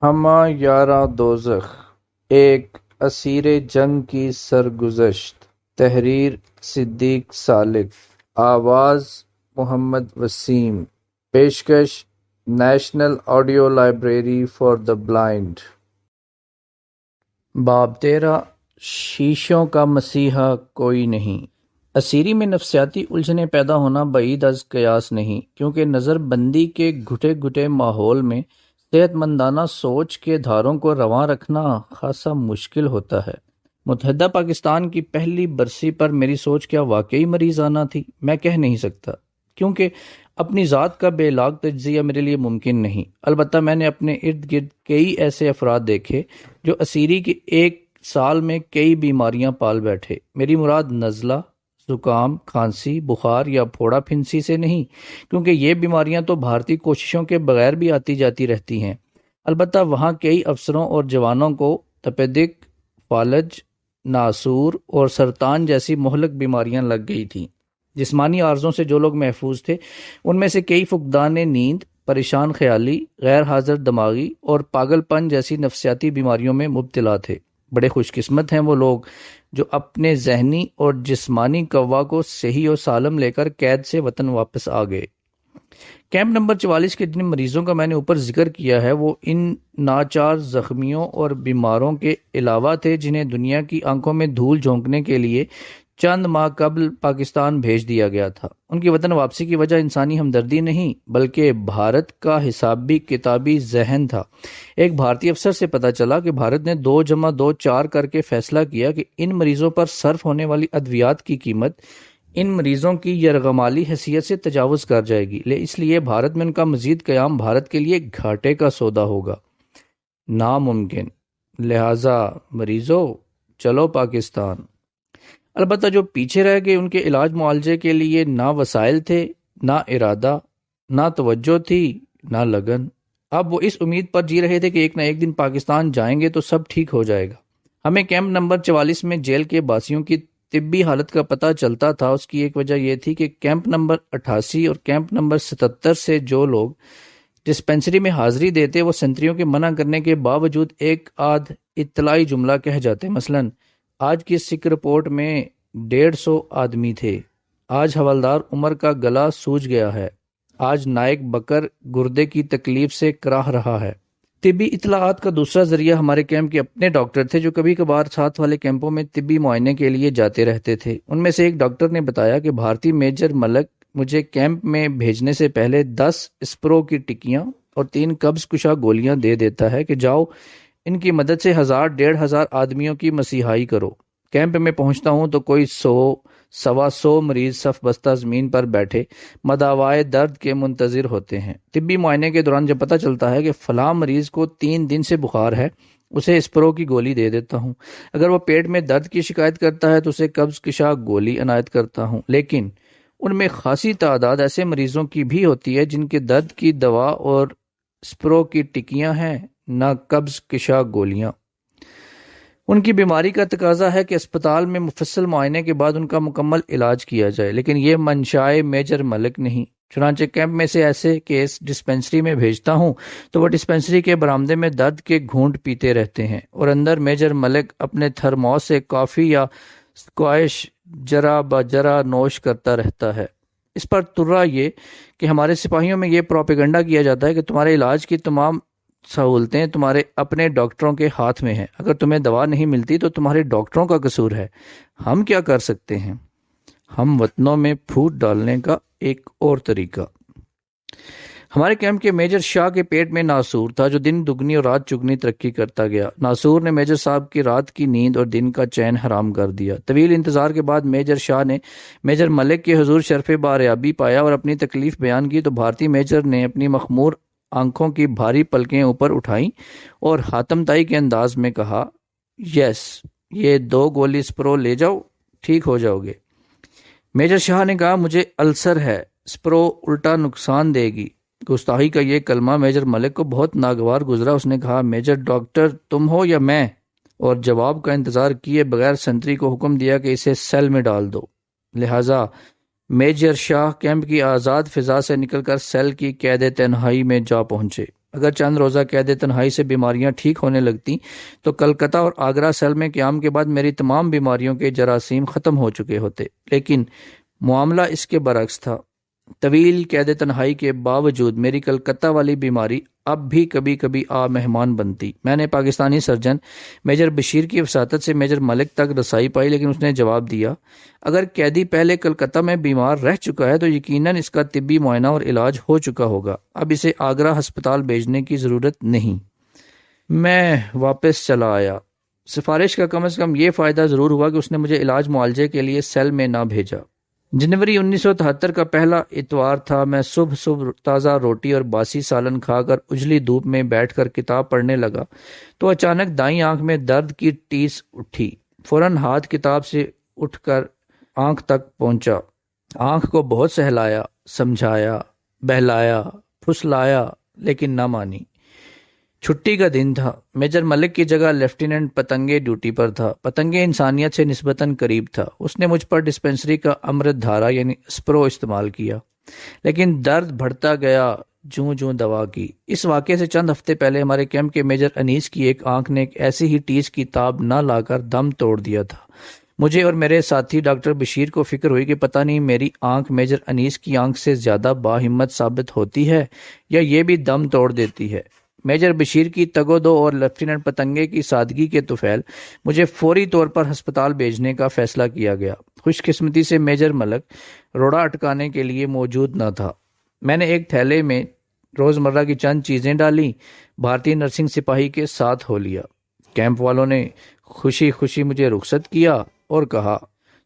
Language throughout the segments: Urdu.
ہمہ یاراں دوزخ، ایک اسیر جنگ کی سرگزشت۔ تحریر صدیق سالک، آواز محمد وسیم۔ پیشکش national audio library for the blind. باب 13، شیشوں کا مسیحا کوئی نہیں۔ اسیری میں نفسیاتی الجھنیں پیدا ہونا بعید از قیاس نہیں، کیونکہ نظر بندی کے گھٹے گھٹے ماحول میں صحت مندانہ سوچ کے دھاروں کو رواں رکھنا خاصا مشکل ہوتا ہے۔ متحدہ پاکستان کی پہلی برسی پر میری سوچ کیا واقعی مریضانہ تھی؟ میں کہہ نہیں سکتا، کیونکہ اپنی ذات کا بے لاگ تجزیہ میرے لیے ممکن نہیں۔ البتہ میں نے اپنے ارد گرد کئی ایسے افراد دیکھے جو اسیری کے ایک سال میں کئی بیماریاں پال بیٹھے۔ میری مراد نزلہ، زکام، کھانسی، بخار یا پھوڑا پھنسی سے نہیں، کیونکہ یہ بیماریاں تو بھارتی کوششوں کے بغیر بھی آتی جاتی رہتی ہیں۔ البتہ وہاں کئی افسروں اور جوانوں کو تپیدک، فالج، ناسور اور سرطان جیسی مہلک بیماریاں لگ گئی تھیں۔ جسمانی عارضوں سے جو لوگ محفوظ تھے، ان میں سے کئی فقدان نیند، پریشان خیالی، غیر حاضر دماغی اور پاگل پن جیسی نفسیاتی بیماریوں میں مبتلا تھے۔ بڑے خوش قسمت ہیں وہ لوگ جو اپنے ذہنی اور جسمانی قوا کو صحیح و سالم لے کر قید سے وطن واپس آ گئے۔ کیمپ نمبر 44 کے جن مریضوں کا میں نے اوپر ذکر کیا ہے، وہ ان ناچار زخمیوں اور بیماروں کے علاوہ تھے جنہیں دنیا کی آنکھوں میں دھول جھونکنے کے لیے چند ماہ قبل پاکستان بھیج دیا گیا تھا۔ ان کی وطن واپسی کی وجہ انسانی ہمدردی نہیں، بلکہ بھارت کا حسابی کتابی ذہن تھا۔ ایک بھارتی افسر سے پتہ چلا کہ بھارت نے 2+2=4 کر کے فیصلہ کیا کہ ان مریضوں پر صرف ہونے والی ادویات کی قیمت ان مریضوں کی یرغمالی حیثیت سے تجاوز کر جائے گی، اس لیے بھارت میں ان کا مزید قیام بھارت کے لیے گھاٹے کا سودا ہوگا، ناممکن۔ لہٰذا مریضوں، چلو پاکستان۔ البتہ جو پیچھے رہ گئے، ان کے علاج معالجے کے لیے نہ وسائل تھے، نہ ارادہ، نہ توجہ تھی، نہ لگن۔ اب وہ اس امید پر جی رہے تھے کہ ایک نہ ایک دن پاکستان جائیں گے تو سب ٹھیک ہو جائے گا۔ ہمیں کیمپ نمبر 44 میں جیل کے باسیوں کی طبی حالت کا پتہ چلتا تھا۔ اس کی ایک وجہ یہ تھی کہ کیمپ نمبر 88 اور کیمپ نمبر 77 سے جو لوگ ڈسپینسری میں حاضری دیتے، وہ سنتریوں کے منع کرنے کے باوجود ایک آدھ اطلاعی جملہ کہہ جاتے۔ مثلاً آج کی سکھ رپورٹ میں 150 آدمی تھے، آج حوالدار عمر کا گلا سوج گیا ہے، آج نائک بکر گردے کی تکلیف سے کراہ رہا ہے۔ طبی اطلاعات کا دوسرا ذریعہ ہمارے کیمپ کے اپنے ڈاکٹر تھے، جو کبھی کبھار ساتھ والے کیمپوں میں طبی معائنے کے لیے جاتے رہتے تھے۔ ان میں سے ایک ڈاکٹر نے بتایا کہ بھارتی میجر ملک مجھے کیمپ میں بھیجنے سے پہلے 10 اسپرو کی ٹکیاں اور 3 قبض کشا گولیاں دے دیتا ہے کہ جاؤ ان کی مدد سے 1000-1500 آدمیوں کی مسیحائی کرو۔ کیمپ میں پہنچتا ہوں تو کوئی 100-125 مریض صف بستہ زمین پر بیٹھے مداوائے درد کے منتظر ہوتے ہیں۔ طبی معائنے کے دوران جب پتہ چلتا ہے کہ فلاں مریض کو 3 دن سے بخار ہے، اسے اسپرو کی گولی دے دیتا ہوں۔ اگر وہ پیٹ میں درد کی شکایت کرتا ہے تو اسے قبض کشا گولی عنایت کرتا ہوں۔ لیکن ان میں خاصی تعداد ایسے مریضوں کی بھی ہوتی ہے جن کے درد کی دوا اور اسپرو کی ٹکیاں ہیں، نہ قبض کشا گولیاں۔ ان کی بیماری کا تقاضا ہے کہ اسپتال میں مفصل معائنے کے بعد ان کا مکمل علاج کیا جائے، لیکن یہ منشائے میجر ملک نہیں۔ چنانچہ کیمپ میں سے ایسے کیس ڈسپینسری میں بھیجتا ہوں تو وہ ڈسپینسری کے برآمدے میں درد کے گھونٹ پیتے رہتے ہیں، اور اندر میجر ملک اپنے تھرموس سے کافی یا اسکواش جرا بجرا نوش کرتا رہتا ہے۔ اس پر ترا یہ کہ ہمارے سپاہیوں میں یہ پروپیگنڈا کیا جاتا ہے کہ تمہارے علاج کی تمام سہولتیں تمہارے اپنے ڈاکٹروں کے ہاتھ میں ہیں، اگر تمہیں دوا نہیں ملتی تو تمہارے ڈاکٹروں کا قصور ہے۔ ہم کیا کر سکتے ہیں؟ ہم وطنوں میں پھوٹ ڈالنے کا ایک اور طریقہ۔ ہمارے کیمپ کے میجر شاہ کے پیٹ میں ناسور تھا، جو دن دگنی اور رات چگنی ترقی کرتا گیا۔ ناسور نے میجر صاحب کی رات کی نیند اور دن کا چین حرام کر دیا۔ طویل انتظار کے بعد میجر شاہ نے میجر ملک کے حضور شرف باریابی پایا اور اپنی تکلیف بیان کی تو بھارتی میجر نے اپنی مخمور آنکھوں کی بھاری پلکیں اوپر اٹھائیں اور حاتم تائی کے انداز میں کہا، یس، یہ 2 گولی اسپرو لے جاؤ، ٹھیک ہو جاؤ گے۔ میجر شاہ نے کہا، مجھے السر ہے، اسپرو الٹا نقصان دے گی۔ گستاخی کا یہ کلمہ میجر ملک کو بہت ناگوار گزرا۔ اس نے کہا، میجر ڈاکٹر تم ہو یا میں؟ اور جواب کا انتظار کیے بغیر سنتری کو حکم دیا کہ اسے سیل میں ڈال دو۔ لہٰذا میجر شاہ کیمپ کی آزاد فضا سے نکل کر سیل کی قید تنہائی میں جا پہنچے۔ اگر چند روزہ قید تنہائی سے بیماریاں ٹھیک ہونے لگتی تو کلکتہ اور آگرہ سیل میں قیام کے بعد میری تمام بیماریوں کے جراثیم ختم ہو چکے ہوتے، لیکن معاملہ اس کے برعکس تھا۔ طویل قید تنہائی کے باوجود میری کلکتہ والی بیماری اب بھی کبھی کبھی مہمان بنتی۔ میں نے پاکستانی سرجن میجر بشیر کی وساطت سے میجر ملک تک رسائی پائی، لیکن اس نے جواب دیا، اگر قیدی پہلے کلکتہ میں بیمار رہ چکا ہے تو یقیناً اس کا طبی معائنہ اور علاج ہو چکا ہوگا، اب اسے آگرہ ہسپتال بھیجنے کی ضرورت نہیں۔ میں واپس چلا آیا۔ سفارش کا کم از کم یہ فائدہ ضرور ہوا کہ اس نے مجھے علاج معالجے کے لیے سیل میں نہ بھیجا۔ جنوری 1973 کا پہلا اتوار تھا۔ میں صبح تازہ روٹی اور باسی سالن کھا کر اجلی دھوپ میں بیٹھ کر کتاب پڑھنے لگا تو اچانک دائیں آنکھ میں درد کی ٹیس اٹھی۔ فوراً ہاتھ کتاب سے اٹھ کر آنکھ تک پہنچا۔ آنکھ کو بہت سہلایا، سمجھایا، بہلایا، پھسلایا، لیکن نہ مانی۔ چھٹی کا دن تھا۔ میجر ملک کی جگہ لیفٹیننٹ پتنگے ڈیوٹی پر تھا۔ پتنگے انسانیت سے نسبتاً قریب تھا۔ اس نے مجھ پر ڈسپنسری کا امرت دھارا یعنی اسپرو استعمال کیا، لیکن درد بڑھتا گیا جوں جوں دوا کی۔ اس واقعے سے چند ہفتے پہلے ہمارے کیمپ کے میجر انیس کی ایک آنکھ نے ایک ایسی ہی ٹیس کی تاب نہ لا کر دم توڑ دیا تھا۔ مجھے اور میرے ساتھی ڈاکٹر بشیر کو فکر ہوئی کہ پتہ نہیں میری آنکھ میجر انیس کی آنکھ سے زیادہ باہمت ثابت ہوتی ہے یا یہ بھی دم توڑ دیتی ہے۔ میجر بشیر کی تگودو اور لیفٹیننٹ پتنگے کی سادگی کے طفیل مجھے فوری طور پر ہسپتال بھیجنے کا فیصلہ کیا گیا۔ خوش قسمتی سے میجر ملک روڑا اٹکانے کے لیے موجود نہ تھا۔ میں نے ایک تھیلے میں روزمرہ کی چند چیزیں ڈالی، بھارتی نرسنگ سپاہی کے ساتھ ہو لیا۔ کیمپ والوں نے خوشی خوشی مجھے رخصت کیا اور کہا،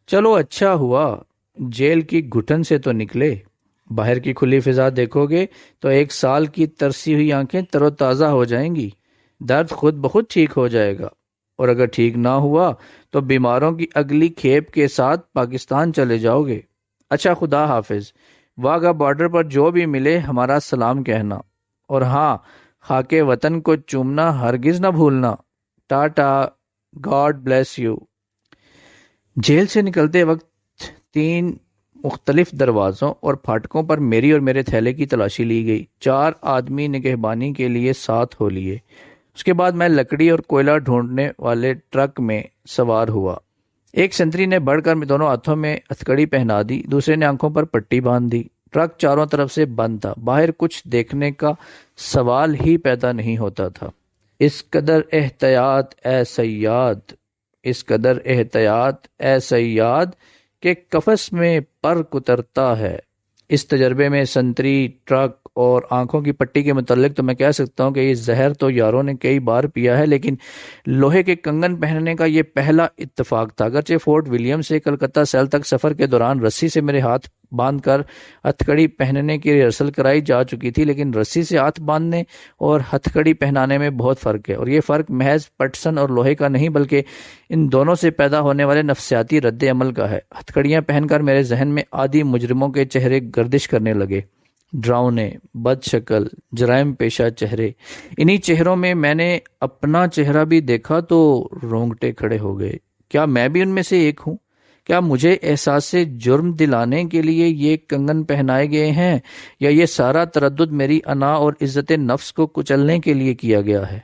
چلو اچھا ہوا جیل کی گھٹن سے تو نکلے، باہر کی کھلی فضا دیکھو گے تو 1 سال کی ترسی ہوئی آنکھیں تر و تازہ ہو جائیں گی، درد خود بخود ٹھیک ہو جائے گا، اور اگر ٹھیک نہ ہوا تو بیماروں کی اگلی کھیپ کے ساتھ پاکستان چلے جاؤ گے۔ اچھا خدا حافظ، واگا بارڈر پر جو بھی ملے ہمارا سلام کہنا، اور ہاں خاک وطن کو چومنا ہرگز نہ بھولنا۔ Tata, God bless you. جیل سے نکلتے وقت 3 مختلف دروازوں اور پھاٹکوں پر میری اور میرے تھیلے کی تلاشی لی گئی۔ 4 آدمی نگہبانی کے لیے ساتھ ہو لیے۔ اس کے بعد میں لکڑی اور کوئلہ ڈھونڈنے والے ٹرک میں سوار ہوا۔ ایک سنتری نے بڑھ کر دونوں ہاتھوں میں ہتھکڑی پہنا دی، دوسرے نے آنکھوں پر پٹی باندھ دی۔ ٹرک چاروں طرف سے بند تھا، باہر کچھ دیکھنے کا سوال ہی پیدا نہیں ہوتا تھا۔ اس قدر احتیاط اے صیاد، اس قدر احتیاط اے صیاد کہ قفس میں پر کترتا ہے۔ اس تجربے میں سنتری، ٹرک اور آنکھوں کی پٹی کے متعلق تو میں کہہ سکتا ہوں کہ یہ زہر تو یاروں نے کئی بار پیا ہے، لیکن لوہے کے کنگن پہننے کا یہ پہلا اتفاق تھا۔ اگرچہ فورٹ ولیم سے کلکتہ سیل تک سفر کے دوران رسی سے میرے ہاتھ باندھ کر ہتھکڑی پہننے کی ریہرسل کرائی جا چکی تھی، لیکن رسی سے ہاتھ باندھنے اور ہتھکڑی پہنانے میں بہت فرق ہے، اور یہ فرق محض پٹسن اور لوہے کا نہیں بلکہ ان دونوں سے پیدا ہونے والے نفسیاتی رد عمل کا ہے۔ ہتھکڑیاں پہن کر میرے ذہن میں عادی مجرموں کے چہرے گردش کرنے لگے، ڈراؤنے، بد شکل، جرائم پیشہ چہرے۔ انہی چہروں میں نے اپنا چہرہ بھی دیکھا تو رونگٹے کھڑے ہو گئے۔ کیا میں بھی ان میں سے ایک ہوں؟ کیا مجھے احساس جرم دلانے کے لیے یہ کنگن پہنائے گئے ہیں، یا یہ سارا تردد میری انا اور عزت نفس کو کچلنے کے لیے کیا گیا ہے؟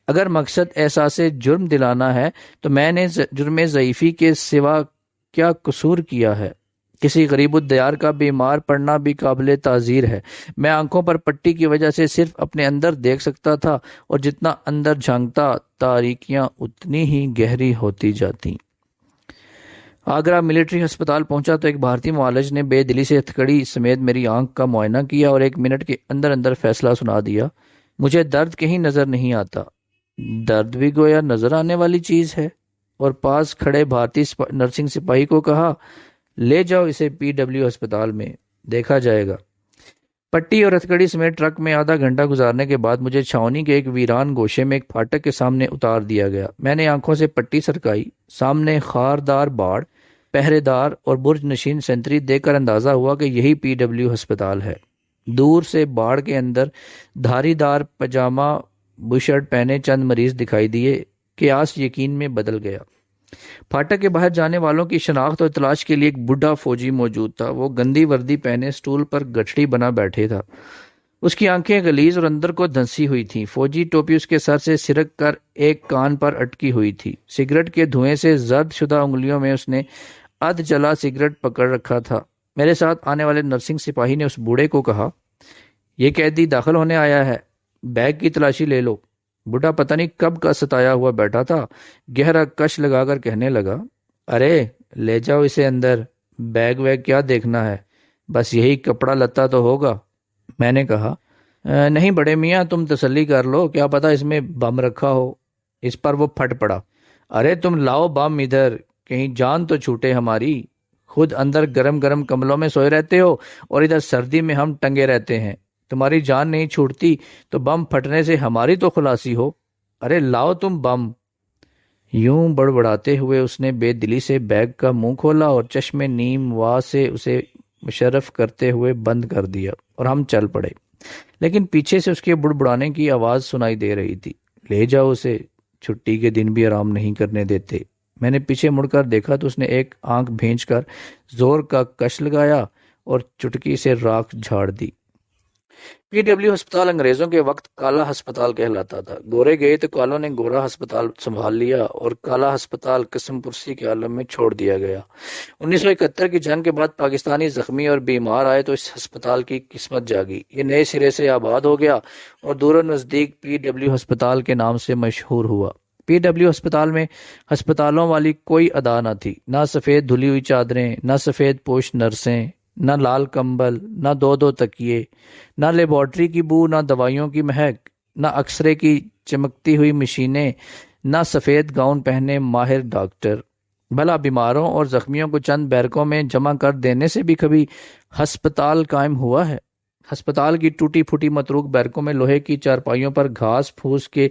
اگر مقصد احساس جرم دلانا ہے تو میں نے جرم ضعیفی کے سوا کیا قصور کیا ہے؟ کسی غریب الدیار کا بیمار پڑنا بھی قابل تعزیر ہے۔ میں آنکھوں پر پٹی کی وجہ سے صرف اپنے اندر دیکھ سکتا تھا، اور جتنا اندر جھانکتا تاریکیاں اتنی ہی گہری ہوتی جاتی۔ آگرہ ملٹری ہسپتال پہنچا تو ایک بھارتی معالج نے بے دلی سے ہتھکڑی سمیت میری آنکھ کا معائنہ کیا اور 1 منٹ کے اندر اندر فیصلہ سنا دیا۔ مجھے درد کہیں نظر نہیں آتا، درد بھی گویا نظر آنے والی چیز ہے، اور پاس کھڑے بھارتی نرسنگ سپاہی کو کہا، لے جاؤ اسے PW ہسپتال میں، دیکھا جائے گا۔ پٹی اور ہتھکڑی سمیت ٹرک میں آدھا گھنٹہ گزارنے کے بعد مجھے چھاؤنی کے ایک ویران گوشے میں ایک پھاٹک کے سامنے اتار دیا گیا۔ میں نے آنکھوں سے پٹی سرکائی، سامنے خاردار باڑ، پہرے دار اور برج نشین سینتری دیکھ کر اندازہ ہوا کہ یہی PW ہسپتال ہے۔ دور سے باڑ کے اندر دھاری دار پجامہ بشرٹ پہنے چند مریض دکھائی دیے، قیاس یقین میں بدل گیا۔ پھاٹک کے باہر جانے والوں کی شناخت اور تلاش کے لیے ایک بڈھا فوجی موجود تھا۔ وہ گندی وردی پہنے سٹول پر گٹھڑی بنا بیٹھے تھا۔ اس کی آنکھیں غلیظ اور اندر کو دھنسی ہوئی تھیں۔ فوجی ٹوپی اس کے سر سے سرک کر ایک کان پر اٹکی ہوئی تھی۔ سگریٹ کے دھوئیں سے زرد شدہ انگلیوں میں اس نے ادھ جلا سگریٹ پکڑ رکھا تھا۔ میرے ساتھ آنے والے نرسنگ سپاہی نے اس بوڑھے کو کہا، یہ قیدی داخل ہونے آیا ہے، بیگ کی تلاشی لے لو۔ بوڑھا پتہ نہیں کب کا ستایا ہوا بیٹھا تھا، گہرا کش لگا کر کہنے لگا، ارے لے جاؤ اسے اندر، بیگ ویگ کیا دیکھنا ہے، بس یہی کپڑا لتا تو ہوگا۔ میں نے کہا، نہیں بڑے میاں، تم تسلی کر لو، کیا پتا اس میں بم رکھا ہو۔ اس پر وہ پھٹ پڑا، ارے تم لاؤ بم ادھر، کہیں جان تو چھوٹے ہماری، خود اندر گرم گرم کملوں میں سوئے رہتے ہو اور ادھر سردی میں ہم ٹنگے رہتے ہیں، تمہاری جان نہیں چھوٹتی تو بم پھٹنے سے ہماری تو خلاصی ہو، ارے لاؤ تم بم۔ یوں بڑبڑاتے ہوئے اس نے بے دلی سے بیگ کا منہ کھولا اور چشم نیم وا سے اسے مشرف کرتے ہوئے بند کر دیا اور ہم چل پڑے۔ لیکن پیچھے سے اس کے بڑبڑانے کی آواز سنائی دے رہی تھی، لے جاؤ اسے، چھٹی کے دن بھی آرام نہیں کرنے دیتے۔ میں نے پیچھے مڑ کر دیکھا تو اس نے ایک آنکھ بھینچ کر زور کا کش لگایا اور چٹکی سے راکھ جھاڑ دی۔ پی ڈبلیو ہسپتال انگریزوں کے وقت کالا ہسپتال کہلاتا تھا۔ گورے گئے تو کالوں نے گورا ہسپتال سنبھال لیا اور کالا ہسپتال قسم پرسی کے عالم میں چھوڑ دیا گیا۔ 1971 کی جنگ کے بعد پاکستانی زخمی اور بیمار آئے تو اس ہسپتال کی قسمت جاگی، یہ نئے سرے سے آباد ہو گیا اور دور و نزدیک پی ڈبلیو ہسپتال کے نام سے مشہور ہوا۔ پی ڈبلیو ہسپتال میں ہسپتالوں والی کوئی ادا نہ تھی، نہ سفید دھلی ہوئی چادریں، نہ سفید پوش نرسیں، نہ لال کمبل، نہ دو دو تکیے، نہ لیبارٹری کی بو، نہ دوائیوں کی مہک، نہ ایکس-رے کی چمکتی ہوئی مشینیں، نہ سفید گاؤن پہنے ماہر ڈاکٹر۔ بھلا بیماروں اور زخمیوں کو چند بیرکوں میں جمع کر دینے سے بھی کبھی ہسپتال قائم ہوا ہے؟ ہسپتال کی ٹوٹی پھوٹی متروک بیرکوں میں لوہے کی چارپائیوں پر گھاس پھوس کے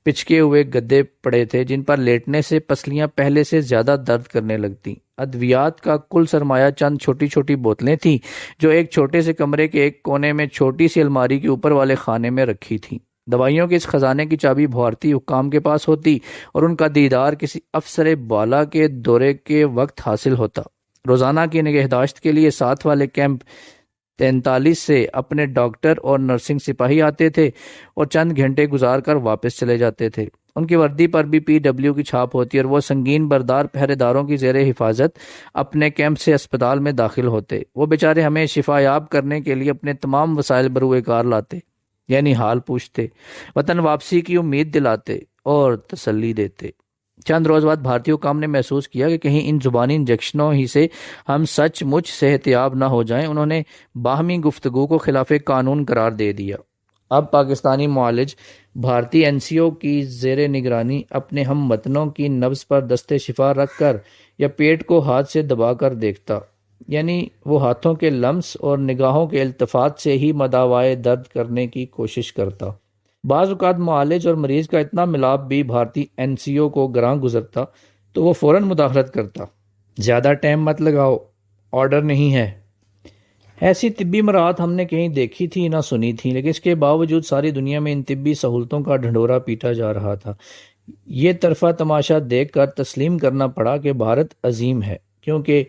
پچکے ہوئے گدے پڑے تھے، جن پر لیٹنے سے پسلیاں پہلے سے زیادہ درد کرنے لگتی۔ ادویات کا کل سرمایہ چند چھوٹی چھوٹی بوتلیں تھیں جو ایک چھوٹے سے کمرے کے ایک کونے میں چھوٹی سی الماری کے اوپر والے خانے میں رکھی تھیں۔ دوائیوں کے اس خزانے کی چابی بھارتی حکام کے پاس ہوتی اور ان کا دیدار کسی افسر بالا کے دورے کے وقت حاصل ہوتا۔ روزانہ کی نگہداشت کے لیے ساتھ والے کیمپ 43 سے اپنے ڈاکٹر اور نرسنگ سپاہی آتے تھے اور چند گھنٹے گزار کر واپس چلے جاتے تھے۔ ان کی وردی پر بھی پی ڈبلیو کی چھاپ ہوتی اور وہ سنگین بردار پہرے داروں کی زیر حفاظت اپنے کیمپ سے اسپتال میں داخل ہوتے۔ وہ بیچارے ہمیں شفا یاب کرنے کے لیے اپنے تمام وسائل بروئے کار لاتے، یعنی حال پوچھتے، وطن واپسی کی امید دلاتے اور تسلی دیتے۔ چند روز بعد بھارتی حکام نے محسوس کیا کہ کہیں ان زبانی انجیکشنوں ہی سے ہم سچ مچ صحت یاب نہ ہو جائیں۔ انہوں نے باہمی گفتگو کو خلاف قانون قرار دے دیا۔ اب پاکستانی معالج بھارتی این-سی-او کی زیر نگرانی اپنے ہم وطنوں کی نبض پر دستے شفا رکھ کر یا پیٹ کو ہاتھ سے دبا کر دیکھتا، یعنی وہ ہاتھوں کے لمس اور نگاہوں کے التفات سے ہی مداوائے درد کرنے کی کوشش کرتا۔ بعض اوقات معالج اور مریض کا اتنا ملاپ بھی بھارتی این-سی-او کو گراں گزرتا تو وہ فوراً مداخلت کرتا، زیادہ ٹائم مت لگاؤ، آرڈر نہیں ہے۔ ایسی طبی مراحت ہم نے کہیں دیکھی تھی نہ سنی تھی، لیکن اس کے باوجود ساری دنیا میں ان طبی سہولتوں کا ڈھنڈورا پیٹا جا رہا تھا۔ یہ طرفہ تماشا دیکھ کر تسلیم کرنا پڑا کہ بھارت عظیم ہے، کیونکہ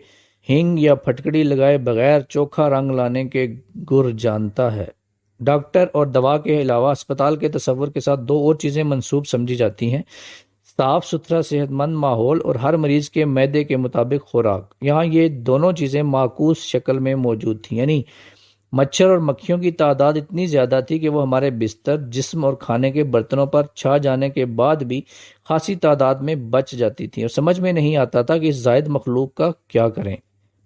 ہینگ یا پھٹکڑی لگائے بغیر چوکھا رنگ لانے کے گر جانتا ہے۔ ڈاکٹر اور دوا کے علاوہ اسپتال کے تصور کے ساتھ دو اور چیزیں منسوب سمجھی جاتی ہیں: صاف ستھرا صحت مند ماحول اور ہر مریض کے معدے کے مطابق خوراک۔ یہاں یہ دونوں چیزیں معکوس شکل میں موجود تھیں، یعنی مچھر اور مکھیوں کی تعداد اتنی زیادہ تھی کہ وہ ہمارے بستر، جسم اور کھانے کے برتنوں پر چھا جانے کے بعد بھی خاصی تعداد میں بچ جاتی تھیں، اور سمجھ میں نہیں آتا تھا کہ اس زائد مخلوق کا کیا کریں۔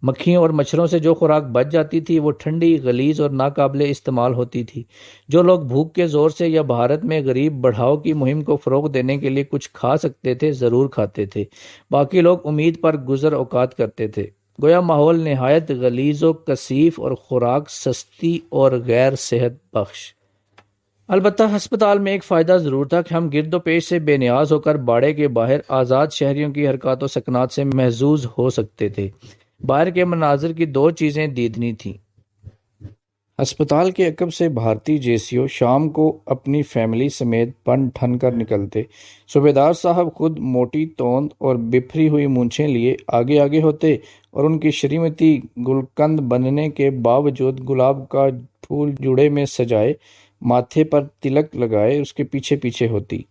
مکھیوں اور مچھروں سے جو خوراک بچ جاتی تھی وہ ٹھنڈی، غلیظ اور ناقابل استعمال ہوتی تھی۔ جو لوگ بھوک کے زور سے یا بھارت میں غریب بڑھاؤ کی مہم کو فروغ دینے کے لیے کچھ کھا سکتے تھے ضرور کھاتے تھے، باقی لوگ امید پر گزر اوقات کرتے تھے۔ گویا ماحول نہایت غلیظ و کثیف اور خوراک سستی اور غیر صحت بخش۔ البتہ ہسپتال میں ایک فائدہ ضرور تھا کہ ہم گرد و پیش سے بے نیاز ہو کر باڑے کے باہر آزاد شہریوں کی حرکات و سکنات سے محظوظ ہو سکتے تھے۔ باہر کے مناظر کی دو چیزیں دیدنی تھیں: ہسپتال کے عقب سے بھارتی جیسیو شام کو اپنی فیملی سمیت بن ٹھن کر نکلتے۔ صوبیدار صاحب خود موٹی توند اور بپھری ہوئی مونچھیں لیے آگے آگے ہوتے اور ان کی شریمتی گلقند بننے کے باوجود گلاب کا پھول جوڑے میں سجائے ماتھے پر تلک لگائے اس کے پیچھے پیچھے ہوتی۔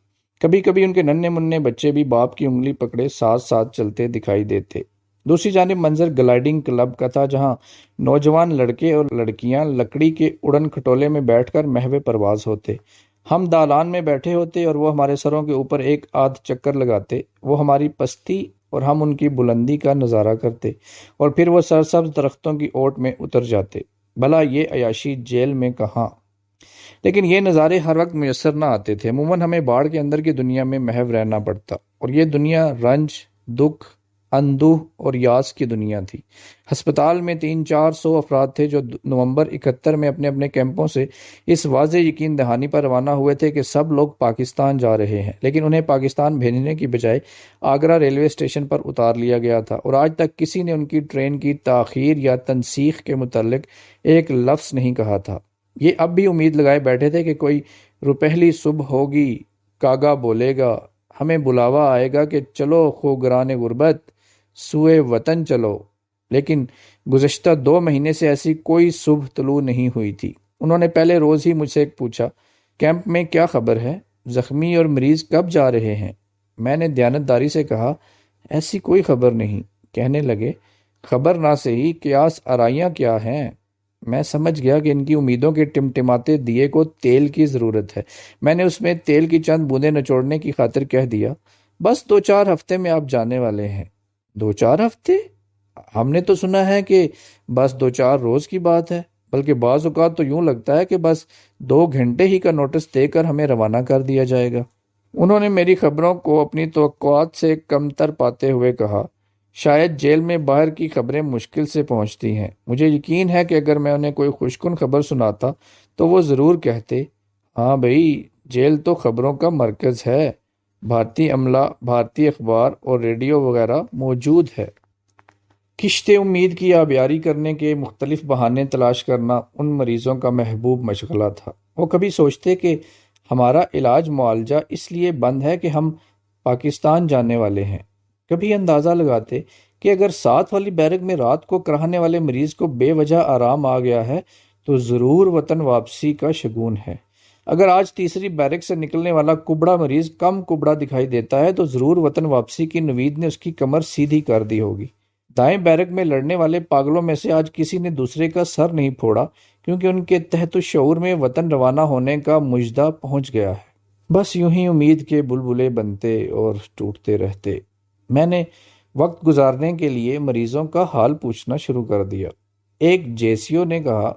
کبھی کبھی ان کے ننھے منھے بچے بھی باپ کی انگلی پکڑے ساتھ ساتھ چلتے دکھائی دیتے۔ دوسری جانب منظر گلائیڈنگ کلب کا تھا، جہاں نوجوان لڑکے اور لڑکیاں لکڑی کے اڑن کھٹولے میں بیٹھ کر محو پرواز ہوتے۔ ہم دالان میں بیٹھے ہوتے اور وہ ہمارے سروں کے اوپر ایک آدھ چکر لگاتے، وہ ہماری پستی اور ہم ان کی بلندی کا نظارہ کرتے، اور پھر وہ سرسبز درختوں کی اوٹ میں اتر جاتے۔ بھلا یہ عیاشی جیل میں کہاں؟ لیکن یہ نظارے ہر وقت میسر نہ آتے تھے۔ عموماً ہمیں باڑ کے اندر کی دنیا میں محو رہنا پڑتا، اور یہ دنیا رنج، دکھ، اندوہ اور یاس کی دنیا تھی۔ ہسپتال میں 300-400 افراد تھے جو نومبر 71 میں اپنے اپنے کیمپوں سے اس واضح یقین دہانی پر روانہ ہوئے تھے کہ سب لوگ پاکستان جا رہے ہیں، لیکن انہیں پاکستان بھیجنے کی بجائے آگرہ ریلوے اسٹیشن پر اتار لیا گیا تھا، اور آج تک کسی نے ان کی ٹرین کی تاخیر یا تنسیخ کے متعلق ایک لفظ نہیں کہا تھا۔ یہ اب بھی امید لگائے بیٹھے تھے کہ کوئی روپہلی صبح ہوگی، کاگا بولے گا، ہمیں بلاوا آئے گا کہ چلو خوگران غربت سوئے وطن چلو، لیکن گزشتہ 2 مہینے سے ایسی کوئی صبح طلوع نہیں ہوئی تھی۔ انہوں نے پہلے روز ہی مجھ سے پوچھا، کیمپ میں کیا خبر ہے؟ زخمی اور مریض کب جا رہے ہیں؟ میں نے دیانتداری سے کہا، ایسی کوئی خبر نہیں۔ کہنے لگے، خبر نہ صحیح، قیاس آرائیاں کیا ہیں؟ میں سمجھ گیا کہ ان کی امیدوں کے ٹمٹماتے دیے کو تیل کی ضرورت ہے۔ میں نے اس میں تیل کی چند بوندیں نچوڑنے کی خاطر کہہ دیا، بس 2-4 ہفتے میں آپ جانے والے ہیں۔ 2-4 ہفتے؟ ہم نے تو سنا ہے کہ بس 2-4 روز کی بات ہے، بلکہ بعض اوقات تو یوں لگتا ہے کہ بس 2 گھنٹے ہی کا نوٹس دے کر ہمیں روانہ کر دیا جائے گا۔ انہوں نے میری خبروں کو اپنی توقعات سے کمتر پاتے ہوئے کہا، شاید جیل میں باہر کی خبریں مشکل سے پہنچتی ہیں۔ مجھے یقین ہے کہ اگر میں انہیں کوئی خوشکن خبر سناتا تو وہ ضرور کہتے، ہاں بھائی، جیل تو خبروں کا مرکز ہے، بھارتی عملہ، بھارتی اخبار اور ریڈیو وغیرہ موجود ہے۔ کشت امید کی آبیاری کرنے کے مختلف بہانے تلاش کرنا ان مریضوں کا محبوب مشغلہ تھا۔ وہ کبھی سوچتے کہ ہمارا علاج معالجہ اس لیے بند ہے کہ ہم پاکستان جانے والے ہیں، کبھی اندازہ لگاتے کہ اگر ساتھ والی بیرک میں رات کو کراہنے والے مریض کو بے وجہ آرام آ گیا ہے تو ضرور وطن واپسی کا شگون ہے۔ اگر آج تیسری بیرک سے نکلنے والا کبڑا مریض کم کبڑا دکھائی دیتا ہے تو ضرور وطن واپسی کی نوید نے اس کی کمر سیدھی کر دی ہوگی۔ دائیں بیرک میں لڑنے والے پاگلوں میں سے آج کسی نے دوسرے کا سر نہیں پھوڑا، کیونکہ ان کے تحت الشعور میں وطن روانہ ہونے کا مژدہ پہنچ گیا ہے۔ بس یوں ہی امید کے بلبلے بنتے اور ٹوٹتے رہتے۔ میں نے وقت گزارنے کے لیے مریضوں کا حال پوچھنا شروع کر دیا۔ ایک جیسیو نے کہا،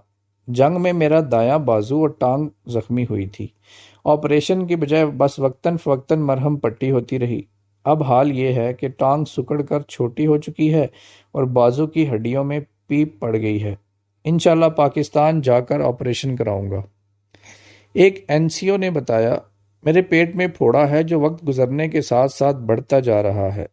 جنگ میں میرا دایاں بازو اور ٹانگ زخمی ہوئی تھی، آپریشن کی بجائے بس وقتاً فوقتاً مرہم پٹی ہوتی رہی۔ اب حال یہ ہے کہ ٹانگ سکڑ کر چھوٹی ہو چکی ہے اور بازو کی ہڈیوں میں پیپ پڑ گئی ہے۔ انشاءاللہ پاکستان جا کر آپریشن کراؤں گا۔ ایک NCO نے بتایا، میرے پیٹ میں پھوڑا ہے جو وقت گزرنے کے ساتھ ساتھ بڑھتا جا رہا ہے۔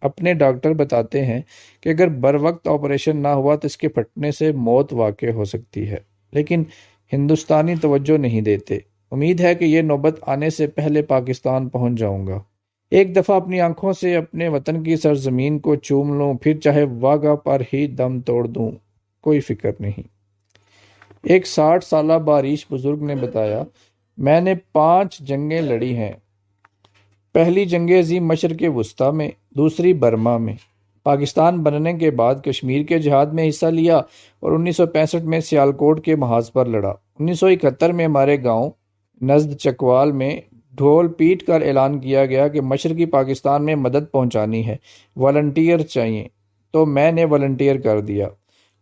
اپنے ڈاکٹر بتاتے ہیں کہ اگر بر وقت آپریشن نہ ہوا تو اس کے پھٹنے سے موت واقع ہو سکتی ہے، لیکن ہندوستانی توجہ نہیں دیتے۔ امید ہے کہ یہ نوبت آنے سے پہلے پاکستان پہنچ جاؤں گا۔ ایک دفعہ اپنی آنکھوں سے اپنے وطن کی سرزمین کو چوم لوں، پھر چاہے واگا پر ہی دم توڑ دوں، کوئی فکر نہیں۔ ایک 60 سالہ باریش بزرگ نے بتایا، میں نے 5 جنگیں لڑی ہیں۔ پہلی جنگ عظیم مشرق وسطیٰ میں، دوسری برما میں۔ پاکستان بننے کے بعد کشمیر کے جہاد میں حصہ لیا اور 1965 میں سیالکوٹ کے محاذ پر لڑا۔ 1971 میں ہمارے گاؤں نزد چکوال میں ڈھول پیٹ کر اعلان کیا گیا کہ مشرقی پاکستان میں مدد پہنچانی ہے، والنٹیئر چاہیے، تو میں نے والنٹیئر کر دیا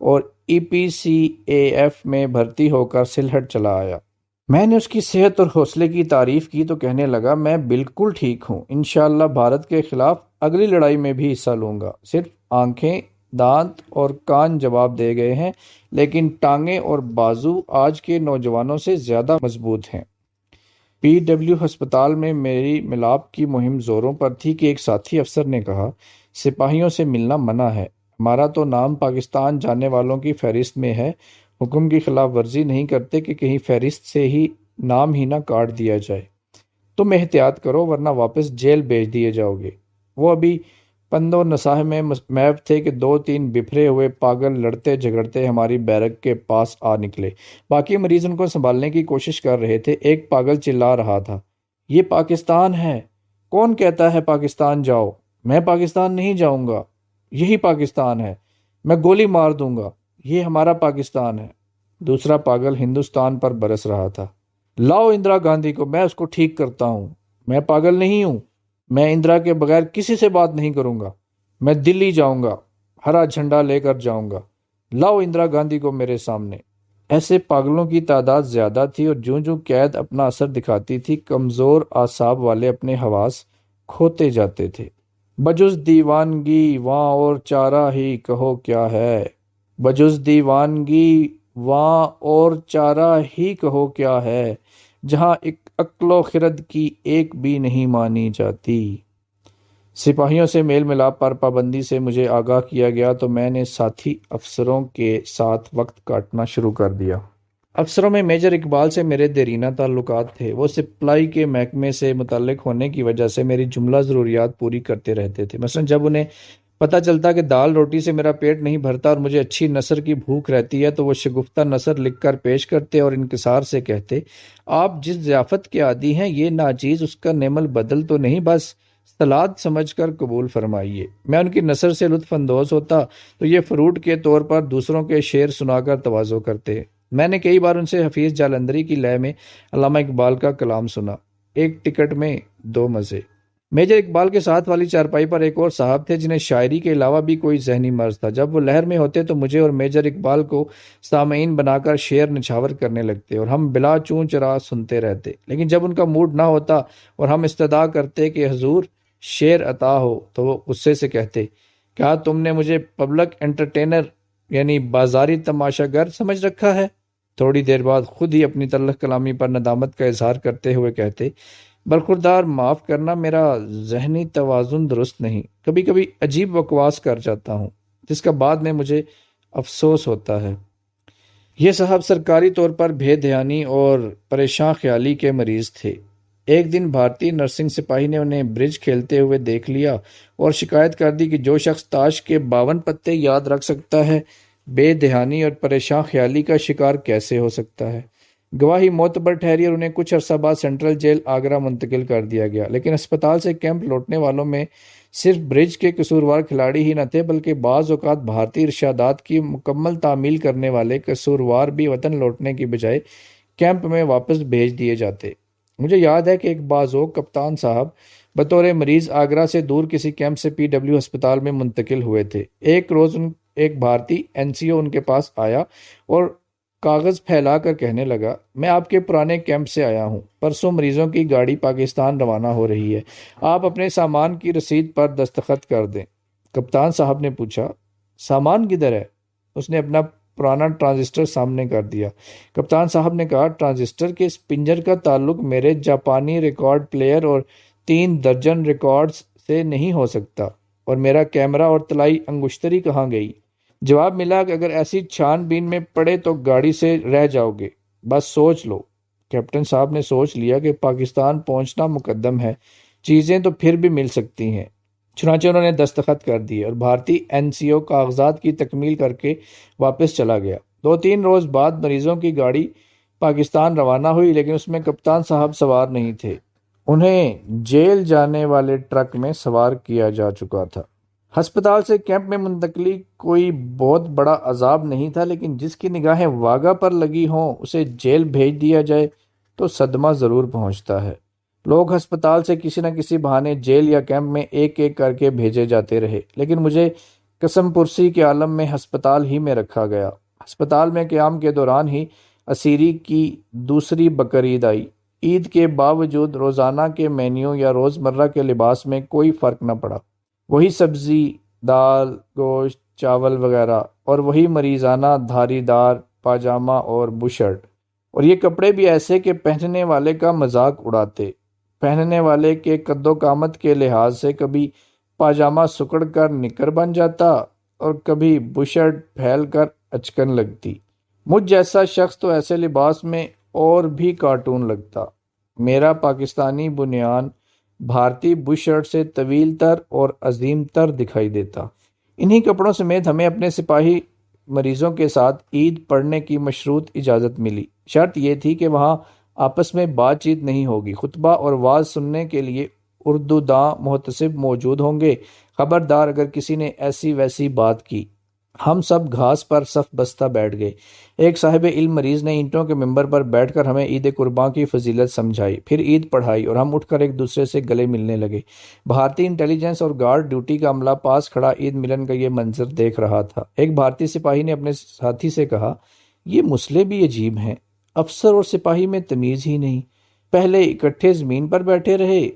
اور EPCAF میں بھرتی ہو کر سلہٹ چلا آیا۔ میں نے اس کی صحت اور حوصلے کی تعریف کی تو کہنے لگا، میں بالکل ٹھیک ہوں، انشاءاللہ بھارت کے خلاف اگلی لڑائی میں بھی حصہ لوں گا۔ صرف آنکھیں، دانت اور کان جواب دے گئے ہیں، لیکن ٹانگیں اور بازو آج کے نوجوانوں سے زیادہ مضبوط ہیں۔ PW ہسپتال میں میری ملاپ کی مہم زوروں پر تھی کہ ایک ساتھی افسر نے کہا، سپاہیوں سے ملنا منع ہے، ہمارا تو نام پاکستان جانے والوں کی فہرست میں ہے، حکم کی خلاف ورزی نہیں کرتے کہ کہیں فہرست سے ہی نام ہی نہ کاٹ دیا جائے۔ تم احتیاط کرو ورنہ واپس جیل بھیج دیے جاؤ گے۔ وہ ابھی پند و نصاح میں محو تھے کہ دو تین بفرے ہوئے پاگل لڑتے جھگڑتے ہماری بیرک کے پاس آ نکلے۔ باقی مریض ان کو سنبھالنے کی کوشش کر رہے تھے۔ ایک پاگل چلا رہا تھا، یہ پاکستان ہے۔ کون کہتا ہے پاکستان جاؤ؟ میں پاکستان نہیں جاؤں گا، یہی پاکستان ہے، میں گولی مار دوں گا، یہ ہمارا پاکستان ہے۔ دوسرا پاگل ہندوستان پر برس رہا تھا۔ لاؤ اندرا گاندھی کو، میں اس کو ٹھیک کرتا ہوں۔ میں پاگل نہیں ہوں، میں اندرا کے بغیر کسی سے بات نہیں کروں گا۔ میں دلی جاؤں گا، ہرا جھنڈا لے کر جاؤں گا۔ لاؤ اندرا گاندھی کو میرے سامنے۔ ایسے پاگلوں کی تعداد زیادہ تھی اور جوں جوں قید اپنا اثر دکھاتی تھی کمزور اعصاب والے اپنے حواس کھوتے جاتے تھے۔ بجز دیوانگی واں اور چارہ ہی کہو کیا ہے، بجز دیوانگی واں اور چارہ ہی کہو کیا ہے، جہاں ایک عقل و خرد کی ایک بھی نہیں مانی جاتی۔ سپاہیوں سے میل ملاپ پر پابندی سے مجھے آگاہ کیا گیا تو میں نے ساتھی افسروں کے ساتھ وقت کاٹنا شروع کر دیا۔ افسروں میں میجر اقبال سے میرے دیرینہ تعلقات تھے۔ وہ سپلائی کے محکمے سے متعلق ہونے کی وجہ سے میری جملہ ضروریات پوری کرتے رہتے تھے۔ مثلا جب انہیں پتہ چلتا کہ دال روٹی سے میرا پیٹ نہیں بھرتا اور مجھے اچھی نثر کی بھوک رہتی ہے تو وہ شگفتہ نثر لکھ کر پیش کرتے اور انکسار سے کہتے، آپ جس ضیافت کے عادی ہیں یہ ناچیز اس کا نعم البدل تو نہیں، بس سلاد سمجھ کر قبول فرمائیے۔ میں ان کی نثر سے لطف اندوز ہوتا تو یہ فروٹ کے طور پر دوسروں کے شعر سنا کر تواضع کرتے۔ میں نے کئی بار ان سے حفیظ جالندھری کی لے میں علامہ اقبال کا کلام سنا۔ ایک ٹکٹ میں دو مزے۔ میجر اقبال کے ساتھ والی چارپائی پر ایک اور صاحب تھے جنہیں شاعری کے علاوہ بھی کوئی ذہنی مرض تھا۔ جب وہ لہر میں ہوتے تو مجھے اور میجر اقبال کو سامعین بنا کر شعر نچھاور کرنے لگتے اور ہم بلا چوں چرا سنتے رہتے۔ لیکن جب ان کا موڈ نہ ہوتا اور ہم استدعا کرتے کہ حضور شعر عطا ہو تو وہ غصے سے کہتے، کیا تم نے مجھے پبلک انٹرٹینر یعنی بازاری تماشا گر سمجھ رکھا ہے؟ تھوڑی دیر بعد خود ہی اپنی تلخ کلامی پر ندامت کا اظہار کرتے ہوئے کہتے، برخوردار معاف کرنا، میرا ذہنی توازن درست نہیں، کبھی کبھی عجیب بکواس کر جاتا ہوں جس کا بعد میں مجھے افسوس ہوتا ہے۔ یہ صاحب سرکاری طور پر بے دھیانی اور پریشان خیالی کے مریض تھے۔ ایک دن بھارتی نرسنگ سپاہی نے انہیں برج کھیلتے ہوئے دیکھ لیا اور شکایت کر دی کہ جو شخص تاش کے 52 پتے یاد رکھ سکتا ہے بے دھیانی اور پریشان خیالی کا شکار کیسے ہو سکتا ہے۔ گواہی معتبر ٹھہری اور انہیں کچھ عرصہ بعد سینٹرل جیل آگرہ منتقل کر دیا گیا۔ لیکن اسپتال سے کیمپ لوٹنے والوں میں صرف برج کے قصوروار کھلاڑی ہی نہ تھے بلکہ بعض اوقات بھارتی ارشادات کی مکمل تعمیل کرنے والے قصوروار بھی وطن لوٹنے کی بجائے کیمپ میں واپس بھیج دیے جاتے۔ مجھے یاد ہے کہ ایک بازوق کپتان صاحب بطور مریض آگرہ سے دور کسی کیمپ سے پی ڈبلیو ہسپتال میں منتقل ہوئے تھے۔ ایک روز ایک بھارتی این سی او ان کے پاس آیا اور کاغذ پھیلا کر کہنے لگا، میں آپ کے پرانے کیمپ سے آیا ہوں، پرسوں مریضوں کی گاڑی پاکستان روانہ ہو رہی ہے، آپ اپنے سامان کی رسید پر دستخط کر دیں۔ کپتان صاحب نے پوچھا، سامان کدھر ہے؟ اس نے اپنا پرانا ٹرانزسٹر سامنے کر دیا۔ کپتان صاحب نے کہا، ٹرانزسٹر کے اس پنجر کا تعلق میرے جاپانی ریکارڈ پلیئر اور 3 درجن ریکارڈز سے نہیں ہو سکتا، اور میرا کیمرہ اور تلائی انگشتری کہاں گئی؟ جواب ملا کہ اگر ایسی چھان بین میں پڑے تو گاڑی سے رہ جاؤ گے، بس سوچ لو۔ کیپٹن صاحب نے سوچ لیا کہ پاکستان پہنچنا مقدم ہے، چیزیں تو پھر بھی مل سکتی ہیں۔ چنانچہ انہوں نے دستخط کر دیے اور بھارتی این سی او کاغذات کی تکمیل کر کے واپس چلا گیا۔ 2-3 روز بعد مریضوں کی گاڑی پاکستان روانہ ہوئی، لیکن اس میں کپتان صاحب سوار نہیں تھے، انہیں جیل جانے والے ٹرک میں سوار کیا جا چکا تھا۔ ہسپتال سے کیمپ میں منتقلی کوئی بہت بڑا عذاب نہیں تھا، لیکن جس کی نگاہیں واگا پر لگی ہوں اسے جیل بھیج دیا جائے تو صدمہ ضرور پہنچتا ہے۔ لوگ ہسپتال سے کسی نہ کسی بہانے جیل یا کیمپ میں ایک ایک کر کے بھیجے جاتے رہے، لیکن مجھے قسم پرسی کے عالم میں ہسپتال ہی میں رکھا گیا۔ ہسپتال میں قیام کے دوران ہی اسیری کی دوسری بقرعید آئی۔ عید کے باوجود روزانہ کے مینیو یا روزمرہ کے لباس میں کوئی فرق نہ پڑا، وہی سبزی، دال، گوشت، چاول وغیرہ، اور وہی مریضانہ دھاری دار پاجامہ اور بشرٹ، اور یہ کپڑے بھی ایسے کہ پہننے والے کا مذاق اڑاتے۔ پہننے والے کے قد و قامت کے لحاظ سے کبھی پاجامہ سکڑ کر نکر بن جاتا اور کبھی بشرٹ پھیل کر اچکن لگتی۔ مجھ جیسا شخص تو ایسے لباس میں اور بھی کارٹون لگتا۔ میرا پاکستانی بنیان بھارتی بش شرٹ سے طویل تر اور عظیم تر دکھائی دیتا۔ انہی کپڑوں سمیت ہمیں اپنے سپاہی مریضوں کے ساتھ عید پڑھنے کی مشروط اجازت ملی۔ شرط یہ تھی کہ وہاں آپس میں بات چیت نہیں ہوگی، خطبہ اور واعظ سننے کے لیے اردو داں محتسب موجود ہوں گے، خبردار اگر کسی نے ایسی ویسی بات کی۔ ہم سب گھاس پر صف بستہ بیٹھ گئے۔ ایک صاحب علم مریض نے اینٹوں کے ممبر پر بیٹھ کر ہمیں عید قرباں کی فضیلت سمجھائی، پھر عید پڑھائی اور ہم اٹھ کر ایک دوسرے سے گلے ملنے لگے۔ بھارتی انٹیلیجنس اور گارڈ ڈیوٹی کا عملہ پاس کھڑا عید ملن کا یہ منظر دیکھ رہا تھا۔ ایک بھارتی سپاہی نے اپنے ساتھی سے کہا، یہ مسئلے بھی عجیب ہیں، افسر اور سپاہی میں تمیز ہی نہیں، پہلے اکٹھے زمین پر بیٹھے رہے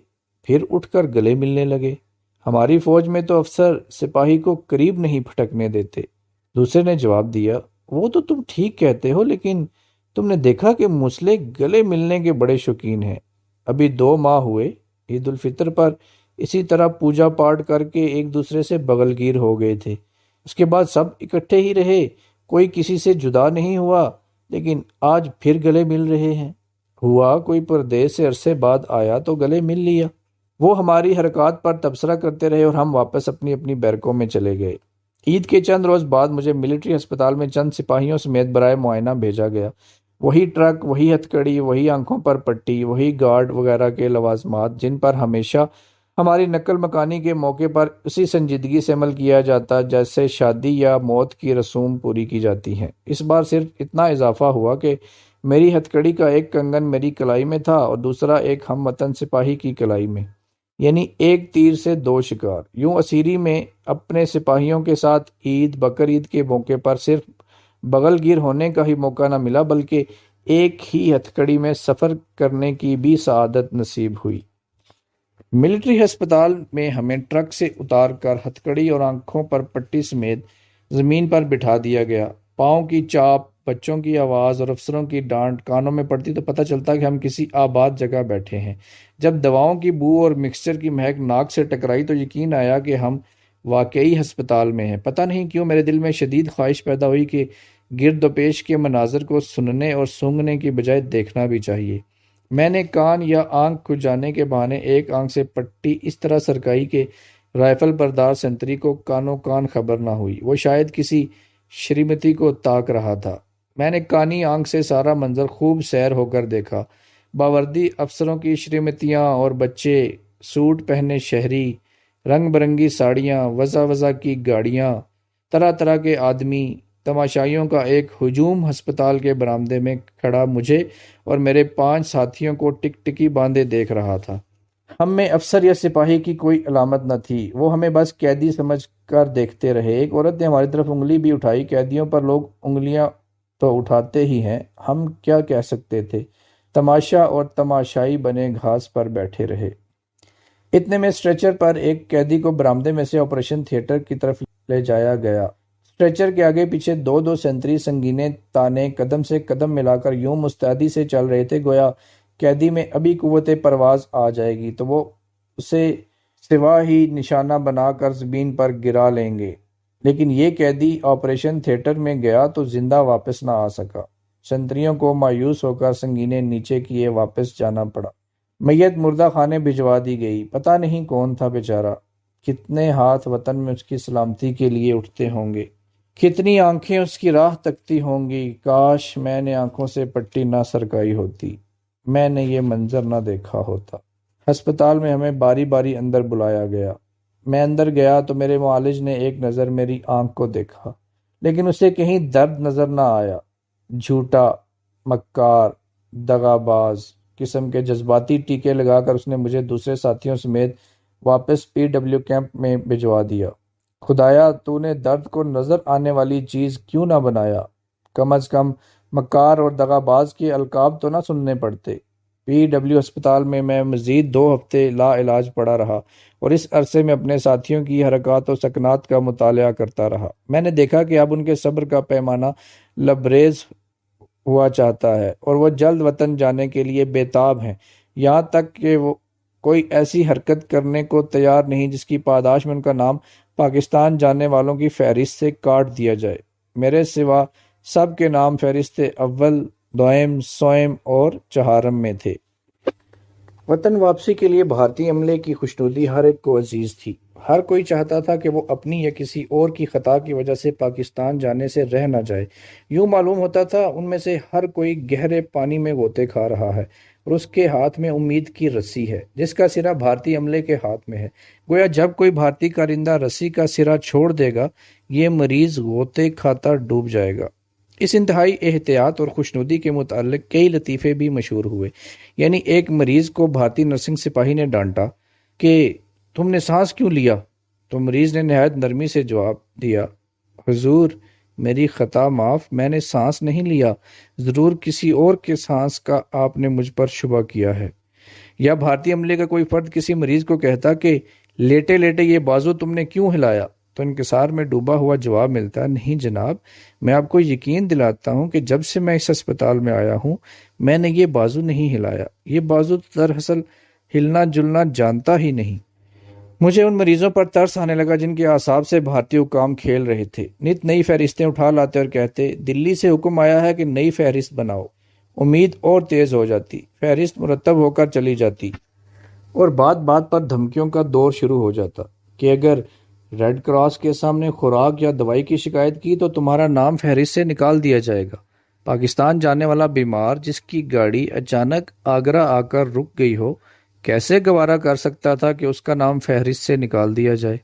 پھر اٹھ کر گلے ملنے لگے۔ ہماری فوج میں تو افسر سپاہی کو قریب نہیں پھٹکنے دیتے۔ دوسرے نے جواب دیا، وہ تو تم ٹھیک کہتے ہو، لیکن تم نے دیکھا کہ مسلح گلے ملنے کے بڑے شوقین ہیں۔ ابھی 2 ماہ ہوئے عید الفطر پر اسی طرح پوجا پاٹ کر کے ایک دوسرے سے بغل گیر ہو گئے تھے، اس کے بعد سب اکٹھے ہی رہے، کوئی کسی سے جدا نہیں ہوا، لیکن آج پھر گلے مل رہے ہیں۔ ہوا کوئی پردیس سے عرصے بعد آیا تو گلے مل لیا۔ وہ ہماری حرکات پر تبصرہ کرتے رہے اور ہم واپس اپنی اپنی بیرکوں میں چلے گئے۔ عید کے چند روز بعد مجھے ملٹری ہسپتال میں چند سپاہیوں سمیت برائے معائنہ بھیجا گیا۔ وہی ٹرک، وہی ہتھ کڑی، وہی آنکھوں پر پٹی، وہی گارڈ وغیرہ کے لوازمات جن پر ہمیشہ ہماری نقل مکانی کے موقع پر اسی سنجیدگی سے عمل کیا جاتا جیسے شادی یا موت کی رسوم پوری کی جاتی ہیں۔ اس بار صرف اتنا اضافہ ہوا کہ میری ہتھ کڑی کا ایک کنگن میری کلائی میں تھا اور دوسرا ایک ہم وطن سپاہی کی کلائی میں، یعنی ایک تیر سے 2 شکار۔ یوں اسیری میں اپنے سپاہیوں کے ساتھ عید بقرعید کے موقع پر صرف بغل گیر ہونے کا ہی موقع نہ ملا، بلکہ ایک ہی ہتھ کڑی میں سفر کرنے کی بھی سعادت نصیب ہوئی۔ ملٹری ہسپتال میں ہمیں ٹرک سے اتار کر ہتھ کڑی اور آنکھوں پر پٹی سمیت زمین پر بٹھا دیا گیا۔ پاؤں کی چاپ، بچوں کی آواز اور افسروں کی ڈانٹ کانوں میں پڑتی تو پتہ چلتا کہ ہم کسی آباد جگہ بیٹھے ہیں۔ جب دواؤں کی بو اور مکسچر کی مہک ناک سے ٹکرائی تو یقین آیا کہ ہم واقعی ہسپتال میں ہیں۔ پتہ نہیں کیوں میرے دل میں شدید خواہش پیدا ہوئی کہ گرد و پیش کے مناظر کو سننے اور سونگھنے کی بجائے دیکھنا بھی چاہیے۔ میں نے کان یا آنکھ کھجانے کے بہانے ایک آنکھ سے پٹی اس طرح سرکائی کہ رائفل بردار سنتری کو کانوں کان خبر نہ ہوئی۔ وہ شاید کسی شریمتی کو تاک رہا تھا۔ میں نے کانی آنکھ سے سارا منظر خوب سیر ہو کر دیکھا۔ باوردی افسروں کی شریمتیاں اور بچے، سوٹ پہنے شہری، رنگ برنگی ساڑیاں، وضع وضع کی گاڑیاں، طرح طرح کے آدمی، تماشائیوں کا ایک ہجوم ہسپتال کے برآمدے میں کھڑا مجھے اور میرے 5 ساتھیوں کو ٹک ٹکی باندھے دیکھ رہا تھا۔ ہم میں افسر یا سپاہی کی کوئی علامت نہ تھی، وہ ہمیں بس قیدی سمجھ کر دیکھتے رہے۔ ایک عورت نے ہماری طرف انگلی بھی اٹھائی۔ قیدیوں پر لوگ انگلیاں تو اٹھاتے ہی ہیں، ہم کیا کہہ سکتے تھے؟ تماشا اور تماشائی بنے گھاس پر بیٹھے رہے۔ اتنے میں اسٹریچر پر ایک قیدی کو برآمدے میں سے آپریشن تھیٹر کی طرف لے جایا گیا۔ اسٹریچر کے آگے پیچھے 2 سنتری سنگینے تانے قدم سے قدم ملا کر یوں مستعدی سے چل رہے تھے گویا قیدی میں ابھی قوت پرواز آ جائے گی تو وہ اسے سوا ہی نشانہ بنا کر زمین پر گرا لیں گے۔ لیکن یہ قیدی آپریشن تھیٹر میں گیا تو زندہ واپس نہ آ سکا۔ سنتریوں کو مایوس ہو کر سنگینے نیچے کیے واپس جانا پڑا۔ میت مردہ خانے بھجوا دی گئی۔ پتہ نہیں کون تھا بیچارہ، کتنے ہاتھ وطن میں اس کی سلامتی کے لیے اٹھتے ہوں گے، کتنی آنکھیں اس کی راہ تکتی ہوں گی۔ کاش میں نے آنکھوں سے پٹی نہ سرکائی ہوتی، میں نے یہ منظر نہ دیکھا ہوتا۔ ہسپتال میں ہمیں باری باری اندر بلایا گیا۔ میں اندر گیا تو میرے معالج نے ایک نظر میری آنکھ کو دیکھا، لیکن اسے کہیں درد نظر نہ آیا۔ جھوٹا، مکار، دغاباز قسم کے جذباتی ٹیکے لگا کر اس نے مجھے دوسرے ساتھیوں سمیت واپس PW کیمپ میں بھجوا دیا۔ خدایا، تو نے درد کو نظر آنے والی چیز کیوں نہ بنایا؟ کم از کم مکار اور دغاباز کے القاب تو نہ سننے پڑتے۔ PW ہسپتال میں مزید 2 ہفتے لا علاج پڑا رہا اور اس عرصے میں اپنے ساتھیوں کی حرکات و سکنات کا مطالعہ کرتا رہا۔ میں نے دیکھا کہ اب ان کے صبر کا پیمانہ لبریز ہوا چاہتا ہے اور وہ جلد وطن جانے کے لیے بےتاب ہیں، یہاں تک کہ وہ کوئی ایسی حرکت کرنے کو تیار نہیں جس کی پاداش میں ان کا نام پاکستان جانے والوں کی فہرست سے کاٹ دیا جائے۔ میرے سوا سب کے نام فہرست اول، دوئم، سوئم اور چہارم میں تھے۔ وطن واپسی کے لیے بھارتی عملے کی خوشنودی ہر ایک کو عزیز تھی۔ ہر کوئی چاہتا تھا کہ وہ اپنی یا کسی اور کی خطا کی وجہ سے پاکستان جانے سے رہ نہ جائے۔ یوں معلوم ہوتا تھا ان میں سے ہر کوئی گہرے پانی میں غوطے کھا رہا ہے اور اس کے ہاتھ میں امید کی رسی ہے جس کا سرا بھارتی عملے کے ہاتھ میں ہے۔ گویا جب کوئی بھارتی کارندہ رسی کا سرا چھوڑ دے گا، یہ مریض غوطے کھاتا ڈوب جائے گا۔ اس انتہائی احتیاط اور خوشنودی کے متعلق کئی لطیفے بھی مشہور ہوئے۔ یعنی ایک مریض کو بھارتی نرسنگ سپاہی نے ڈانٹا کہ تم نے سانس کیوں لیا؟ تو مریض نے نہایت نرمی سے جواب دیا، حضور میری خطا معاف، میں نے سانس نہیں لیا، ضرور کسی اور کے سانس کا آپ نے مجھ پر شبہ کیا ہے۔ یا بھارتی عملے کا کوئی فرد کسی مریض کو کہتا کہ لیٹے لیٹے یہ بازو تم نے کیوں ہلایا؟ تو انکسار میں ڈوبا ہوا جواب ملتا، نہیں جناب، میں آپ کو یقین دلاتا ہوں کہ جب سے میں اس اسپتال میں آیا ہوں میں نے یہ بازو نہیں ہلایا، یہ بازو دراصل ہلنا جلنا جانتا ہی نہیں۔ مجھے ان مریضوں پر ترس آنے لگا جن کے اعصاب سے بھارتی حکام کھیل رہے تھے۔ نت نئی فہرستیں اٹھا لاتے اور کہتے، دلی سے حکم آیا ہے کہ نئی فہرست بناؤ۔ امید اور تیز ہو جاتی، فہرست مرتب ہو کر چلی جاتی اور بات بات پر دھمکیوں کا دور شروع ہو جاتا کہ اگر ریڈ کراس کے سامنے خوراک یا دوائی کی شکایت کی تو تمہارا نام فہرست سے نکال دیا جائے گا۔ پاکستان جانے والا بیمار جس کی گاڑی اچانک آگرہ آ کر رک گئی ہو، کیسے گوارا کر سکتا تھا کہ اس کا نام فہرست سے نکال دیا جائے؟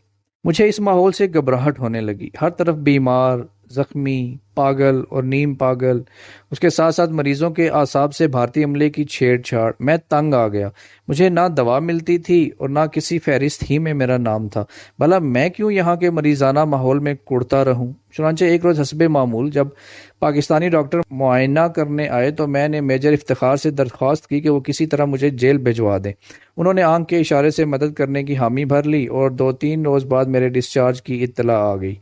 مجھے اس ماحول سے گھبراہٹ ہونے لگی۔ ہر طرف بیمار، زخمی، پاگل اور نیم پاگل، اس کے ساتھ ساتھ مریضوں کے اعصاب سے بھارتی عملے کی چھیڑ چھاڑ۔ میں تنگ آ گیا۔ مجھے نہ دوا ملتی تھی اور نہ کسی فہرست ہی میں میرا نام تھا۔ بھلا میں کیوں یہاں کے مریضانہ ماحول میں کڑتا رہوں؟ چنانچہ ایک روز حسب معمول جب پاکستانی ڈاکٹر معائنہ کرنے آئے تو میں نے میجر افتخار سے درخواست کی کہ وہ کسی طرح مجھے جیل بھجوا دیں۔ انہوں نے آنکھ کے اشارے سے مدد کرنے کی حامی بھر لی اور 2-3 روز بعد میرے ڈسچارج کی اطلاع آ گئی۔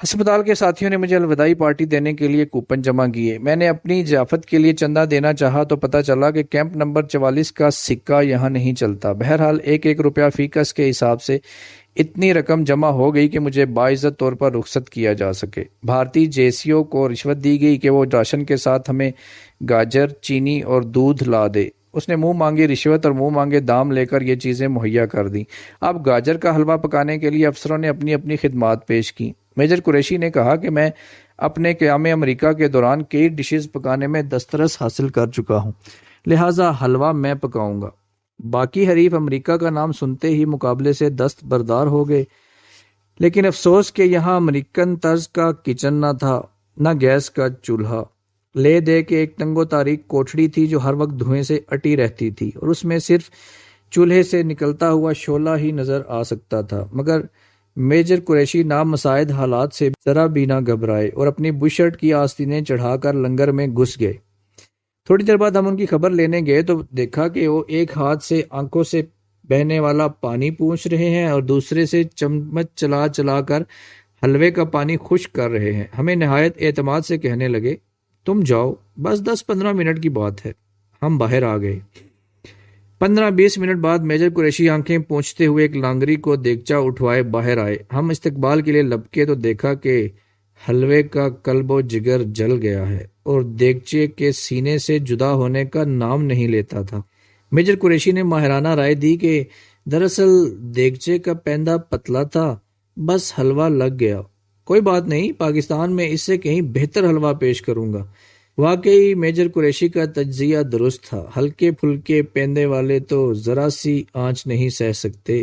ہسپتال کے ساتھیوں نے مجھے الوداعی پارٹی دینے کے لیے کوپن جمع کیے۔ میں نے اپنی ضیافت کے لیے چندہ دینا چاہا تو پتہ چلا کہ کیمپ نمبر 44 کا سکہ یہاں نہیں چلتا۔ بہرحال 1-1 روپیہ فی کس کے حساب سے اتنی رقم جمع ہو گئی کہ مجھے باعزت طور پر رخصت کیا جا سکے۔ بھارتی جیسیوں کو رشوت دی گئی کہ وہ راشن کے ساتھ ہمیں گاجر، چینی اور دودھ لا دے۔ اس نے منہ مانگی رشوت اور منہ مانگے دام لے کر یہ چیزیں مہیا کر دیں۔ اب گاجر کا حلوہ پکانے کے لیے افسروں نے اپنی اپنی خدمات پیش کی۔ میجر قریشی نے کہا کہ میں اپنے قیام امریکہ کے دوران کئی ڈشز پکانے میں دسترس حاصل کر چکا ہوں، لہٰذا حلوہ میں پکاؤں گا۔ باقی حریف امریکہ کا نام سنتے ہی مقابلے سے دست بردار ہو گئے، لیکن افسوس کہ یہاں امریکن طرز کا کچن نہ تھا، نہ گیس کا چولہا۔ لے دے کے ایک تنگ و تاریک کوٹھڑی تھی جو ہر وقت دھوئیں سے اٹی رہتی تھی اور اس میں صرف چولہے سے نکلتا ہوا شعلہ ہی نظر آ سکتا تھا۔ مگر میجر قریشی نامساعد حالات سے ذرا بھی نہ گھبرائے اور اپنی بشرٹ کی آستینیں چڑھا کر لنگر میں گھس گئے۔ تھوڑی دیر بعد ہم ان کی خبر لینے گئے تو دیکھا کہ وہ ایک ہاتھ سے آنکھوں سے بہنے والا پانی پونچھ رہے ہیں اور دوسرے سے چمچ چلا چلا کر حلوے کا پانی خشک کر رہے ہیں۔ ہمیں نہایت اعتماد سے کہنے لگے، تم جاؤ، بس 10-15 منٹ کی بات ہے۔ ہم باہر آ گئے۔ 15-20 منٹ بعد میجر قریشی آنکھیں پونچھتے ہوئے ایک لانگری کو دیگچہ اٹھوائے باہر آئے۔ ہم استقبال کے لیے لپکے تو دیکھا کہ حلوے کا قلب و جگر جل گیا ہے اور دیگچے کے سینے سے جدا ہونے کا نام نہیں لیتا تھا۔ میجر قریشی نے ماہرانہ رائے دی کہ دراصل دیگچے کا پیندہ پتلا تھا، بس حلوہ لگ گیا۔ کوئی بات نہیں، پاکستان میں اس سے کہیں بہتر حلوہ پیش کروں گا۔ واقعی میجر قریشی کا تجزیہ درست تھا۔ ہلکے پھلکے پیندے والے تو ذرا سی آنچ نہیں سہ سکتے،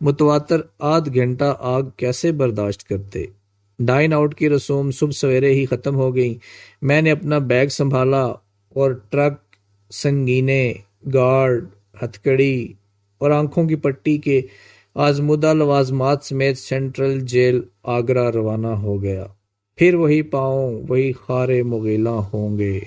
متواتر آدھ گھنٹہ آگ کیسے برداشت کرتے۔ ڈائن آؤٹ کی رسوم صبح سویرے ہی ختم ہو گئی۔ میں نے اپنا بیگ سنبھالا اور ٹرک، سنگینے، گارڈ، ہتھکڑی اور آنکھوں کی پٹی کے آزمودہ لوازمات سمیت سینٹرل جیل آگرہ روانہ ہو گیا۔ پھر وہی پاؤں، وہی خارے مغیلاں ہوں گے۔